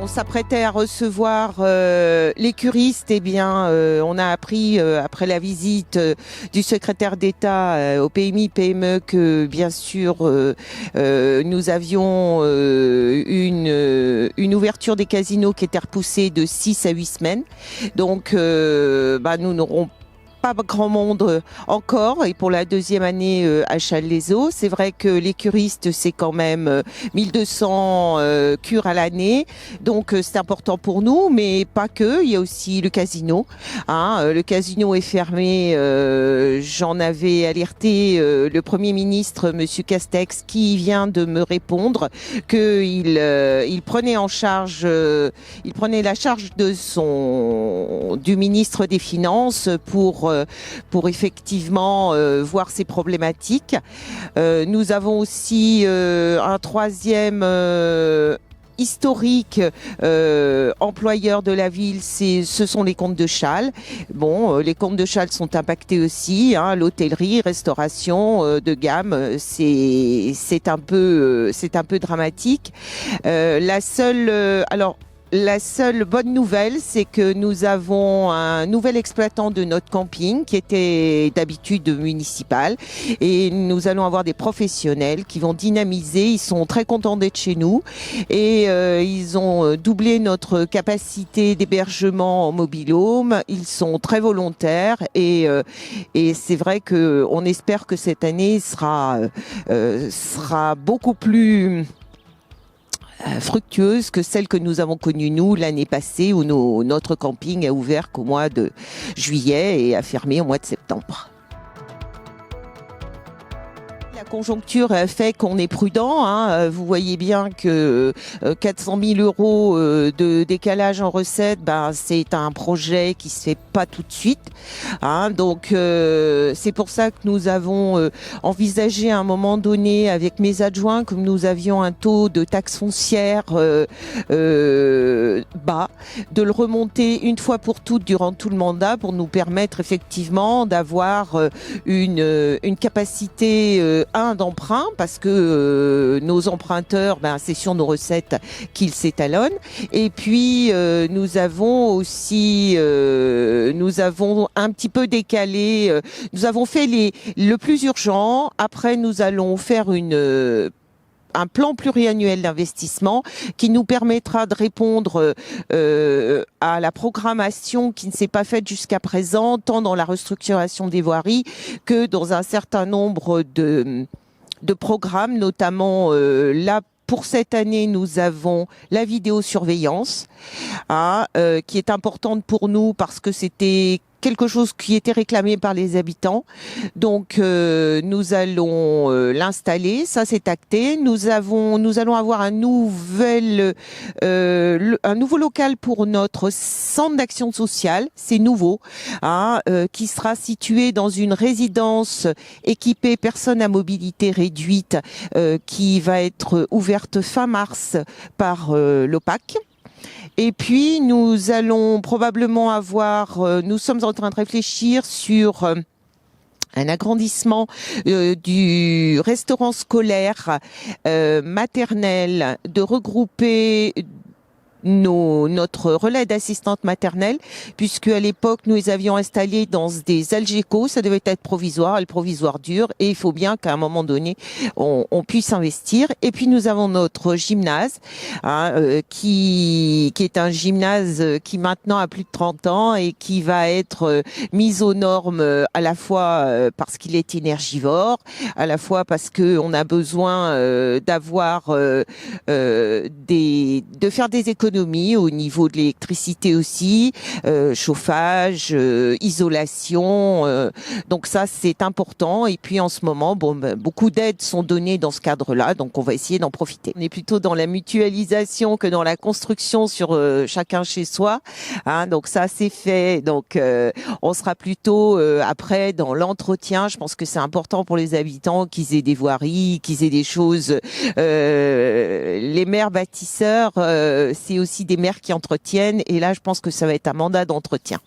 On s'apprêtait à recevoir les curistes. Eh bien, on a appris après la visite du secrétaire d'État au PMI-PME que, bien sûr, nous avions une ouverture des casinos qui était repoussée de 6 à 8 semaines. Donc, nous n'aurons pas grand monde encore, et pour la deuxième année à Challes-les-Eaux. C'est vrai que les curistes, c'est quand même 1200 cures à l'année, donc c'est important pour nous, mais pas que. Il y a aussi le casino. Le casino est fermé. J'en avais alerté le Premier ministre, Monsieur Castex, qui vient de me répondre qu'il prenait en charge, il prenait la charge du ministre des Finances pour effectivement voir ces problématiques. Nous avons aussi un troisième historique employeur de la ville, ce sont les comptes de Challes. Bon, les comptes de Challes sont impactés aussi, l'hôtellerie, restauration de gamme, c'est un peu dramatique. La seule bonne nouvelle, c'est que nous avons un nouvel exploitant de notre camping qui était d'habitude municipal, et nous allons avoir des professionnels qui vont dynamiser. Ils sont très contents d'être chez nous et ils ont doublé notre capacité d'hébergement en mobil-home. Ils sont très volontaires et c'est vrai que on espère que cette année sera beaucoup plus fructueuse que celle que nous avons connue nous l'année passée, où notre camping a ouvert qu'au mois de juillet et a fermé au mois de septembre. La conjoncture fait qu'on est prudent. Vous voyez bien que 400 000 euros de décalage en recettes, c'est un projet qui se fait pas tout de suite. Donc c'est pour ça que nous avons envisagé à un moment donné avec mes adjoints, comme nous avions un taux de taxe foncière bas, de le remonter une fois pour toutes durant tout le mandat pour nous permettre effectivement d'avoir une capacité d'emprunt, parce que nos emprunteurs, c'est sur nos recettes qu'ils s'étalonnent. Et puis nous avons aussi un petit peu décalé. Nous avons fait le plus urgent. Après, nous allons faire un plan pluriannuel d'investissement qui nous permettra de répondre à la programmation qui ne s'est pas faite jusqu'à présent, tant dans la restructuration des voiries que dans un certain nombre de programmes, notamment là. Pour cette année, nous avons la vidéosurveillance, qui est importante pour nous parce que c'était quelque chose qui était réclamé par les habitants. Donc nous allons l'installer, ça c'est acté. Nous allons avoir un nouveau local pour notre centre d'action sociale, c'est nouveau, qui sera situé dans une résidence équipée personnes à mobilité réduite, qui va être ouverte fin mars par l'OPAC. Et puis, nous allons probablement nous sommes en train de réfléchir sur un agrandissement du restaurant scolaire maternel, de regrouper notre relais d'assistante maternelle, puisque à l'époque nous les avions installés dans des Algeco, ça devait être provisoire, le provisoire dur, et il faut bien qu'à un moment donné on puisse investir. Et puis nous avons notre gymnase, qui est un gymnase qui maintenant a plus de 30 ans et qui va être mis aux normes à la fois parce qu'il est énergivore, à la fois parce que on a besoin de faire des économies au niveau de l'électricité aussi, chauffage, isolation. Donc ça, c'est important. Et puis en ce moment, beaucoup d'aides sont données dans ce cadre-là, donc on va essayer d'en profiter. On est plutôt dans la mutualisation que dans la construction sur chacun chez soi. Donc ça, c'est fait. Donc on sera plutôt après dans l'entretien. Je pense que c'est important pour les habitants qu'ils aient des voiries, qu'ils aient des choses. Les maires bâtisseurs, c'est aussi des maires qui entretiennent, et là je pense que ça va être un mandat d'entretien.